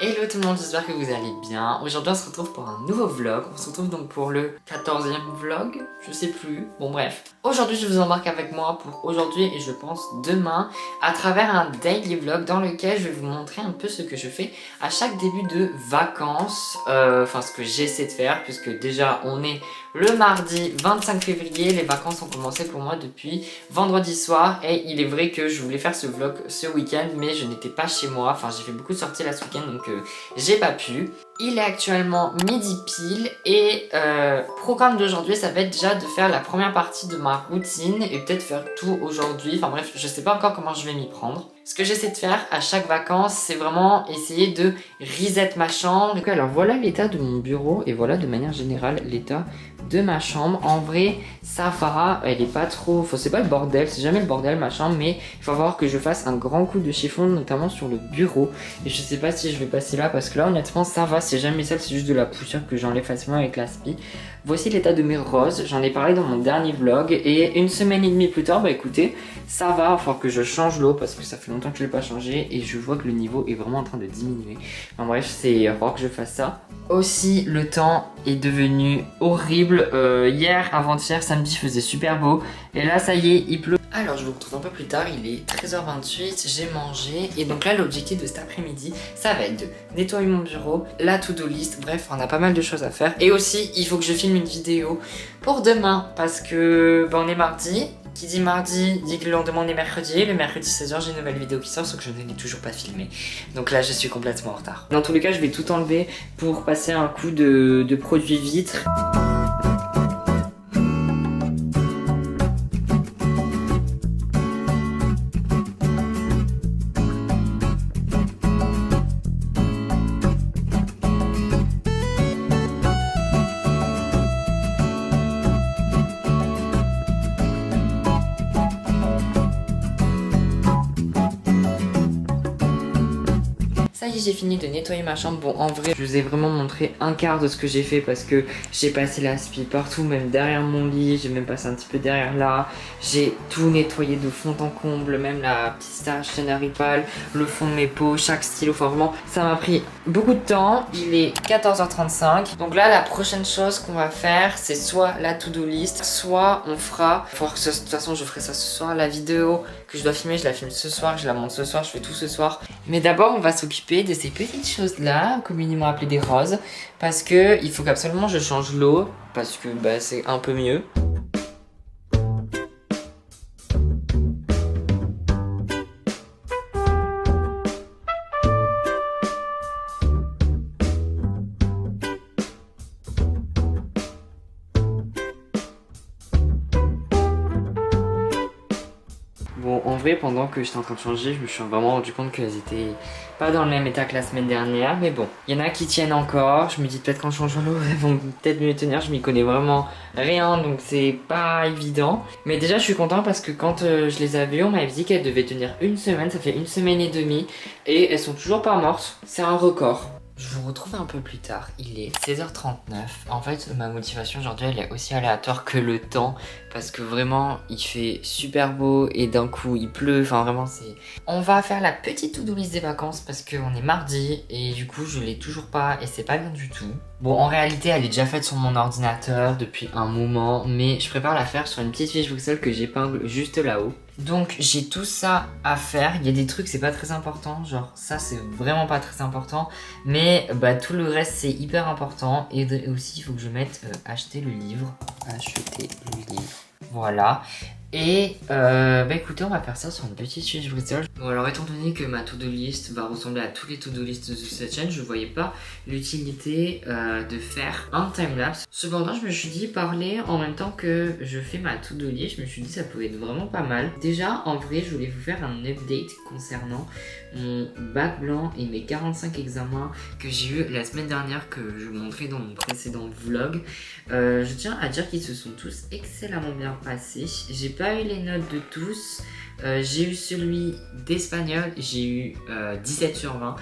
Hello tout le monde, j'espère que vous allez bien. Aujourd'hui on se retrouve pour un nouveau vlog. On se retrouve donc pour le 14e vlog, je sais plus, bon bref. Aujourd'hui je vous embarque avec moi pour aujourd'hui et je pense demain à travers un daily vlog dans lequel je vais vous montrer un peu ce que je fais à chaque début de vacances. Enfin ce que j'essaie de faire puisque déjà on est le mardi 25 février, les vacances ont commencé pour moi depuis vendredi soir et il est vrai que je voulais faire ce vlog ce week-end mais je n'étais pas chez moi, enfin j'ai fait beaucoup de sorties là ce week-end donc j'ai pas pu. Il est actuellement midi pile et programme d'aujourd'hui ça va être déjà de faire la première partie de ma routine et peut-être faire tout aujourd'hui, enfin bref je sais pas encore comment je vais m'y prendre. Ce que j'essaie de faire à chaque vacances c'est vraiment essayer de reset ma chambre. Donc, alors voilà l'état de mon bureau et voilà de manière générale l'état de ma chambre. En vrai ça va, elle est pas trop, enfin c'est pas le bordel, c'est jamais le bordel ma chambre, mais il faut voir que je fasse un grand coup de chiffon notamment sur le bureau et je sais pas si je vais passer là parce que là honnêtement ça va, c'est jamais sale, c'est juste de la poussière que j'enlève facilement avec l'aspi. Voici l'état de mes roses, j'en ai parlé dans mon dernier vlog et une semaine et demie plus tard, bah écoutez, ça va, il va falloir que je change l'eau parce que ça fait longtemps que je l'ai pas changé et je vois que le niveau est vraiment en train de diminuer. Enfin bref, il va falloir que je fasse ça. Aussi, le temps est devenu horrible. Hier, avant-hier, samedi, faisait super beau et là, ça y est, il pleut. Alors, je vous retrouve un peu plus tard, il est 13h28, j'ai mangé et donc là, l'objectif de cet après-midi, ça va être de nettoyer mon bureau, la to-do list, bref, on a pas mal de choses à faire. Et aussi, il faut que je filme une vidéo pour demain parce que on est mardi. Qui dit mardi dit que le lendemain on est mercredi. Le mercredi 16h j'ai une nouvelle vidéo qui sort sauf que je ne l'ai toujours pas filmée. Donc là je suis complètement en retard. Dans tous les cas je vais tout enlever pour passer un coup de produit vitre. Ça y est, j'ai fini de nettoyer ma chambre. Bon, en vrai, je vous ai vraiment montré un quart de ce que j'ai fait parce que j'ai passé l'aspi partout, même derrière mon lit. J'ai même passé un petit peu derrière là. J'ai tout nettoyé de fond en comble, même la pistache, Canary Pal, le fond de mes pots, chaque stylo. Enfin, vraiment, ça m'a pris beaucoup de temps. Il est 14h35. Donc là, la prochaine chose qu'on va faire, c'est soit la to-do list, soit on fera. De toute façon, je ferai ça ce soir. La vidéo que je dois filmer, je la filme ce soir, je la monte ce soir, je fais tout ce soir. Mais d'abord, on va s'occuper de ces petites choses là, communément appelées des roses, parce que il faut qu'absolument je change l'eau, parce que bah, c'est un peu mieux. Bon, en vrai, pendant que j'étais en train de changer, je me suis vraiment rendu compte qu'elles étaient pas dans le même état que la semaine dernière. Mais bon, il y en a qui tiennent encore. Je me dis peut-être qu'en changeant l'eau, elles vont peut-être mieux tenir. Je m'y connais vraiment rien, donc c'est pas évident. Mais déjà, je suis content parce que quand je les avais eues, on m'avait dit qu'elles devaient tenir une semaine. Ça fait une semaine et demie. Et elles sont toujours pas mortes. C'est un record. Je vous retrouve un peu plus tard, il est 16h39. En fait, ma motivation aujourd'hui, elle est aussi aléatoire que le temps. Parce que vraiment, il fait super beau et d'un coup, il pleut. Enfin, vraiment, c'est... On va faire la petite to-do list des vacances parce qu'on est mardi. Et du coup, je l'ai toujours pas et c'est pas bien du tout. Bon, en réalité, elle est déjà faite sur mon ordinateur depuis un moment. Mais je prépare la faire sur une petite fiche Excel que j'épingle juste là-haut. Donc j'ai tout ça à faire, il y a des trucs c'est pas très important, genre ça c'est vraiment pas très important, mais bah tout le reste c'est hyper important et aussi il faut que je mette acheter le livre, voilà. Et bah écoutez, on va faire ça sur une petite fiche Excel. Bon alors étant donné que ma to-do list va ressembler à toutes les to-do list de cette chaîne, je voyais pas l'utilité de faire un timelapse. Cependant je me suis dit parler en même temps que je fais ma to-do list, je me suis dit ça pouvait être vraiment pas mal. Déjà en vrai je voulais vous faire un update concernant mon bac blanc et mes 45 examens que j'ai eu la semaine dernière que je vous montrais dans mon précédent vlog. Je tiens à dire qu'ils se sont tous excellemment bien passés. J'ai pas eu les notes de tous. J'ai eu celui d'espagnol, j'ai eu 17 sur 20.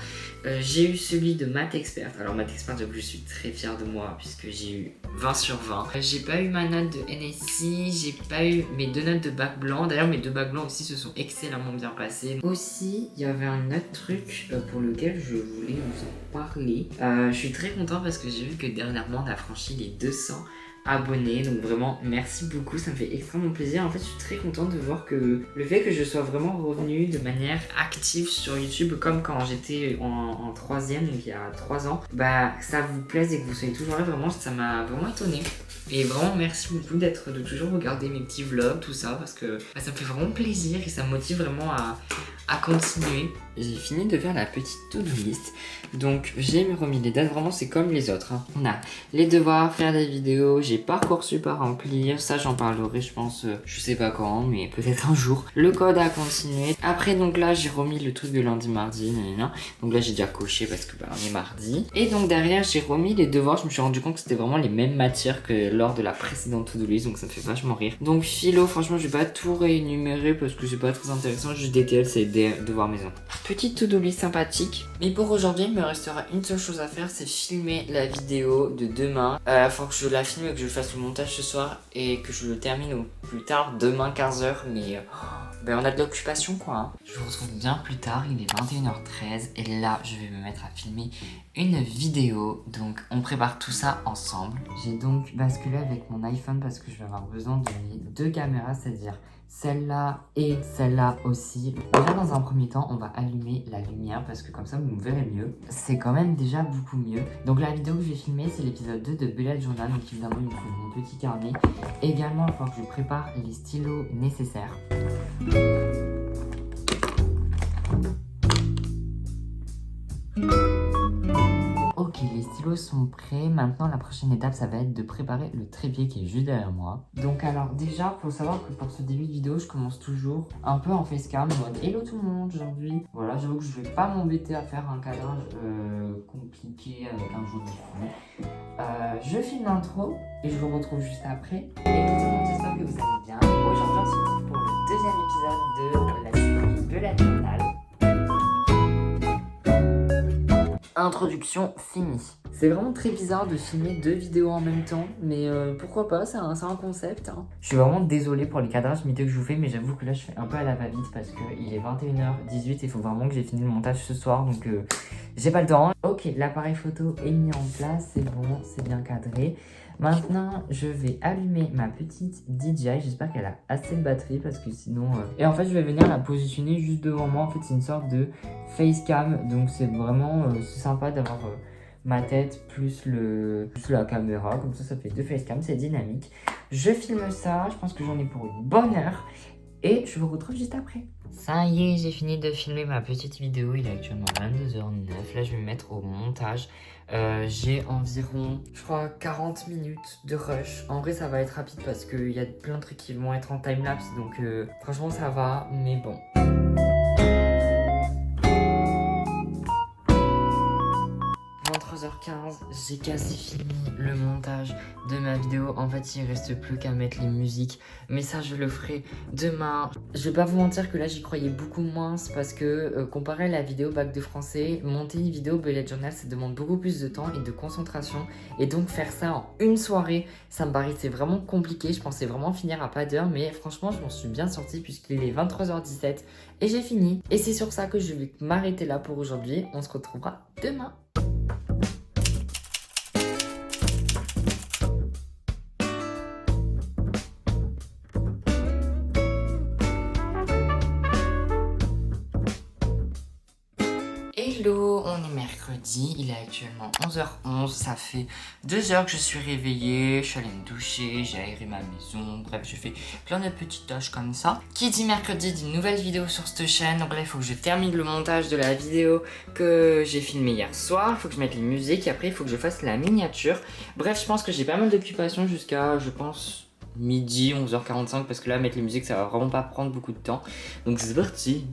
J'ai eu celui de maths expert. Alors maths expert, j'avoue, je suis très fière de moi puisque j'ai eu 20 sur 20. J'ai pas eu ma note de NSI, j'ai pas eu mes 2 notes de bac blanc. D'ailleurs, mes 2 bacs blancs aussi se sont excellemment bien passés. Aussi, il y avait un autre truc pour lequel je voulais vous en parler. Je suis très content parce que j'ai vu que dernièrement, on a franchi les 200 abonnés, donc vraiment merci beaucoup, ça me fait extrêmement plaisir. En fait, je suis très contente de voir que le fait que je sois vraiment revenue de manière active sur YouTube comme quand j'étais en troisième, donc il y a 3 ans, bah ça vous plaise et que vous soyez toujours là, vraiment ça m'a vraiment étonnée. Et vraiment merci beaucoup de toujours regarder mes petits vlogs, tout ça, parce que bah, ça me fait vraiment plaisir et ça me motive vraiment à continuer. J'ai fini de faire la petite to-do list, donc j'ai remis les dates, vraiment c'est comme les autres, hein. On a les devoirs, faire des vidéos, j'ai Parcoursup à remplir, ça j'en parlerai je pense, je sais pas quand, mais peut-être un jour. Le code à continuer. Après donc là j'ai remis le truc de lundi, mardi, nanana. Donc là j'ai déjà coché parce que bah, on est mardi. Et donc derrière j'ai remis les devoirs, je me suis rendu compte que c'était vraiment les mêmes matières que lors de la précédente to-do list, donc ça me fait vachement rire. Donc philo, franchement je vais pas tout réénumérer parce que c'est pas très intéressant, juste DTL c'est des devoirs maison. Petite to-do list sympathique. Mais pour aujourd'hui il me restera une seule chose à faire, c'est filmer la vidéo de demain. Faut que je la filme et que je fasse le montage ce soir et que je le termine au plus tard demain 15h, mais ben on a de l'occupation quoi, hein. Je vous retrouve bien plus tard, il est 21h13 et là je vais me mettre à filmer une vidéo, donc on prépare tout ça ensemble. J'ai donc basculé avec mon iPhone parce que je vais avoir besoin de mes 2 caméras, c'est-à-dire celle-là et celle-là aussi. Déjà dans un premier temps, on va allumer la lumière parce que comme ça vous me verrez mieux. C'est quand même déjà beaucoup mieux. Donc la vidéo que je vais filmer, c'est l'épisode 2 de Bullet Journal. Donc évidemment, il me faut mon petit carnet. Également, il faut que je prépare les stylos nécessaires. Ok, les stylos sont prêts. Maintenant, la prochaine étape, ça va être de préparer le trépied qui est juste derrière moi. Donc alors déjà, faut savoir que pour ce début de vidéo, je commence toujours un peu en facecam, en mode hello tout le monde aujourd'hui. Voilà, j'avoue que je vais pas m'embêter à faire un cadrage compliqué avec un jaune fou. Je filme l'intro et je vous retrouve juste après. Et tout le monde, j'espère que vous allez bien. Aujourd'hui, on se retrouve pour le 2e épisode de la série Bullet Journal. Introduction finie. C'est vraiment très bizarre de filmer 2 vidéos en même temps, mais pourquoi pas, c'est un concept, hein. Je suis vraiment désolée pour les cadrages vidéo que je vous fais, mais j'avoue que là je fais un peu à la va-vite parce qu'il est 21h18 et il faut vraiment que j'ai fini le montage ce soir, donc j'ai pas le temps. Ok, l'appareil photo est mis en place, c'est bon, c'est bien cadré. Maintenant, je vais allumer ma petite DJI. J'espère qu'elle a assez de batterie parce que sinon... Et en fait, je vais venir la positionner juste devant moi. En fait, c'est une sorte de facecam. Donc, c'est vraiment c'est sympa d'avoir ma tête plus la caméra. Comme ça fait 2 facecams. C'est dynamique. Je filme ça. Je pense que j'en ai pour une bonne heure. Et je vous retrouve juste après. Ça y est, j'ai fini de filmer ma petite vidéo. Il est actuellement 22h09. Là, je vais me mettre au montage. J'ai environ, je crois, 40 minutes de rush. En vrai, ça va être rapide parce qu'il y a plein de trucs qui vont être en timelapse. Donc, franchement, ça va. Mais bon. 23h15, j'ai quasi fini le montage de ma vidéo. En fait, il reste plus qu'à mettre les musiques, mais ça je le ferai demain. Je vais pas vous mentir que là j'y croyais beaucoup moins parce que comparé à la vidéo bac de français, monter une vidéo bullet journal ça demande beaucoup plus de temps et de concentration, et donc faire ça en une soirée ça me paraissait vraiment compliqué. Je pensais vraiment finir à pas d'heure, mais franchement je m'en suis bien sortie puisqu'il est 23h17 et j'ai fini. Et c'est sur ça que je vais m'arrêter là pour aujourd'hui. On se retrouvera demain. Hello, on est mercredi, il est actuellement 11h11, ça fait 2 heures que je suis réveillée, je suis allée me doucher, j'ai aéré ma maison, bref j'ai fait plein de petites tâches comme ça. Qui dit mercredi dit nouvelle vidéo sur cette chaîne, donc là il faut que je termine le montage de la vidéo que j'ai filmée hier soir, il faut que je mette les musiques et après il faut que je fasse la miniature. Bref, je pense que j'ai pas mal d'occupations jusqu'à, je pense, midi, 11h45, parce que là mettre les musiques ça va vraiment pas prendre beaucoup de temps, donc c'est parti.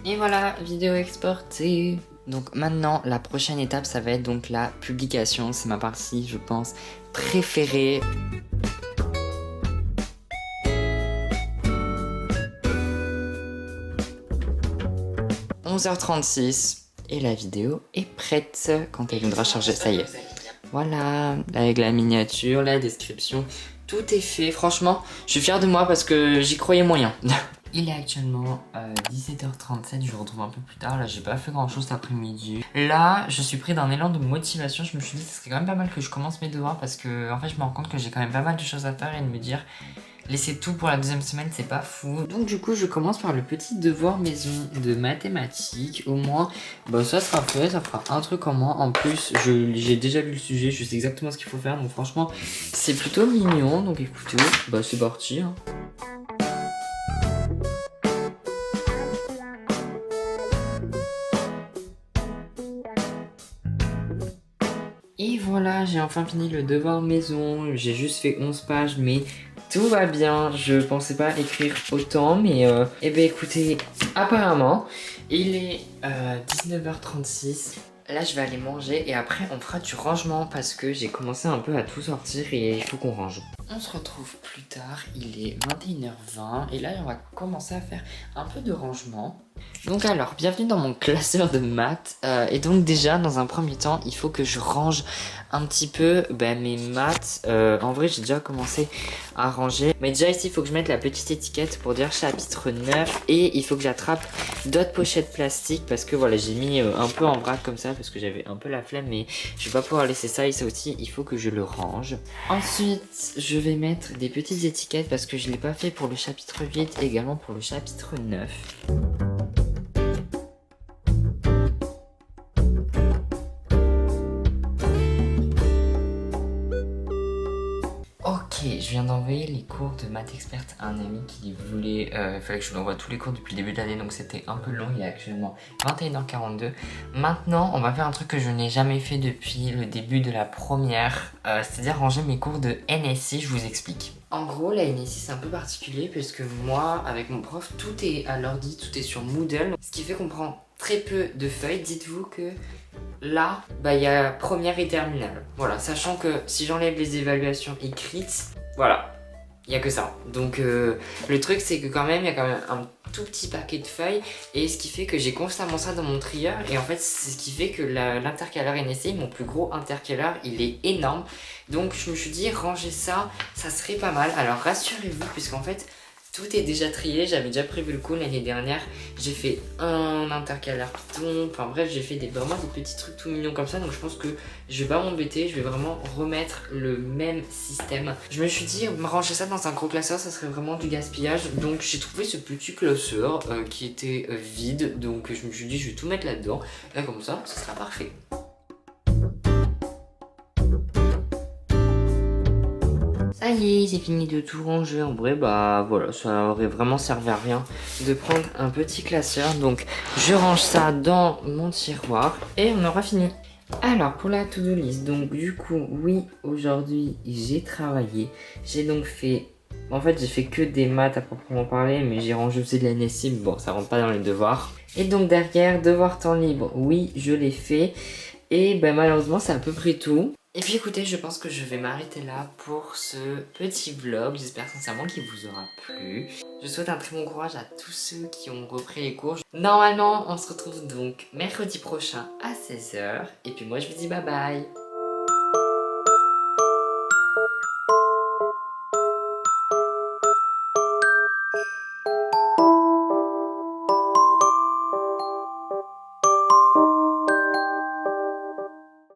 Et voilà, vidéo exportée. Donc maintenant, la prochaine étape, ça va être donc la publication. C'est ma partie, je pense, préférée. « 11h36 et la vidéo est prête quand elle viendra charger. Ça y est. Voilà, avec la miniature, la description, tout est fait. Franchement, je suis fier de moi parce que j'y croyais moyen. Il est actuellement 17h37, je vous retrouve un peu plus tard. Là, j'ai pas fait grand chose cet après-midi. Là, je suis pris d'un élan de motivation. Je me suis dit que ce serait quand même pas mal que je commence mes devoirs parce que, en fait, je me rends compte que j'ai quand même pas mal de choses à faire et de me dire laisser tout pour la deuxième semaine, c'est pas fou. Donc, du coup, je commence par le petit devoir maison de mathématiques. Au moins, bah, ça sera fait, ça fera un truc en moins. En plus, j'ai déjà lu le sujet, je sais exactement ce qu'il faut faire. Donc, franchement, c'est plutôt mignon. Donc, écoutez, bah, c'est parti. Hein. Et voilà, j'ai enfin fini le devoir maison, j'ai juste fait 11 pages, mais tout va bien. Je pensais pas écrire autant, mais eh ben écoutez, apparemment, il est 19h36. Là, je vais aller manger et après, on fera du rangement parce que j'ai commencé un peu à tout sortir et il faut qu'on range. On se retrouve plus tard, il est 21h20 et là, on va commencer à faire un peu de rangement. Donc alors, bienvenue dans mon classeur de maths. Et donc déjà, dans un premier temps, il faut que je range un petit peu mes maths. En vrai, j'ai déjà commencé à ranger. Mais déjà ici, il faut que je mette la petite étiquette pour dire chapitre 9. Et il faut que j'attrape d'autres pochettes plastiques parce que voilà, j'ai mis un peu en vrac comme ça parce que j'avais un peu la flemme. Mais je vais pas pouvoir laisser ça et ça aussi, il faut que je le range. Ensuite, je vais mettre des petites étiquettes parce que je l'ai pas fait pour le chapitre 8 et également pour le chapitre 9. Ok, je viens d'envoyer les cours de maths experte à un ami qui voulait, il fallait que je lui envoie tous les cours depuis le début de l'année, donc c'était un peu long. Il est actuellement 21h42. Maintenant, on va faire un truc que je n'ai jamais fait depuis le début de la première, c'est-à-dire ranger mes cours de NSI. Je vous explique. En gros, la NSI c'est un peu particulier parce que moi, avec mon prof, tout est à l'ordi, tout est sur Moodle, ce qui fait qu'on prend très peu de feuilles. Dites-vous que là, il y a première et terminale. Voilà, sachant que si j'enlève les évaluations écrites, voilà, il n'y a que ça. Donc le truc c'est que quand même, il y a quand même un tout petit paquet de feuilles. Et ce qui fait que j'ai constamment ça dans mon trieur. Et en fait, c'est ce qui fait que l'intercalaire NSI, mon plus gros intercalaire, il est énorme. Donc je me suis dit, ranger ça, ça serait pas mal. Alors rassurez-vous, puisqu'en fait, tout est déjà trié, j'avais déjà prévu le coup l'année dernière. J'ai fait un intercalaire python, enfin bref, j'ai fait vraiment des petits trucs tout mignons comme ça. Donc je pense que je vais pas m'embêter, je vais vraiment remettre le même système. Je me suis dit, ranger ça dans un gros classeur, ça serait vraiment du gaspillage. Donc j'ai trouvé ce petit classeur qui était vide. Donc je me suis dit, je vais tout mettre là-dedans. Là comme ça, ce sera parfait. Ça y est, c'est fini de tout ranger. En vrai, voilà, ça aurait vraiment servi à rien de prendre un petit classeur. Donc, je range ça dans mon tiroir et on aura fini. Alors, pour la to-do list, donc du coup, oui, aujourd'hui, j'ai travaillé. J'ai donc fait... En fait, j'ai fait que des maths à proprement parler, mais j'ai rangé aussi de la NSI, mais bon, ça rentre pas dans les devoirs. Et donc derrière, devoir temps libre, oui, je l'ai fait. Et malheureusement, c'est à peu près tout. Et puis écoutez, je pense que je vais m'arrêter là pour ce petit vlog. J'espère sincèrement qu'il vous aura plu. Je souhaite un très bon courage à tous ceux qui ont repris les cours. Normalement, on se retrouve donc mercredi prochain à 16h. Et puis moi, je vous dis bye bye.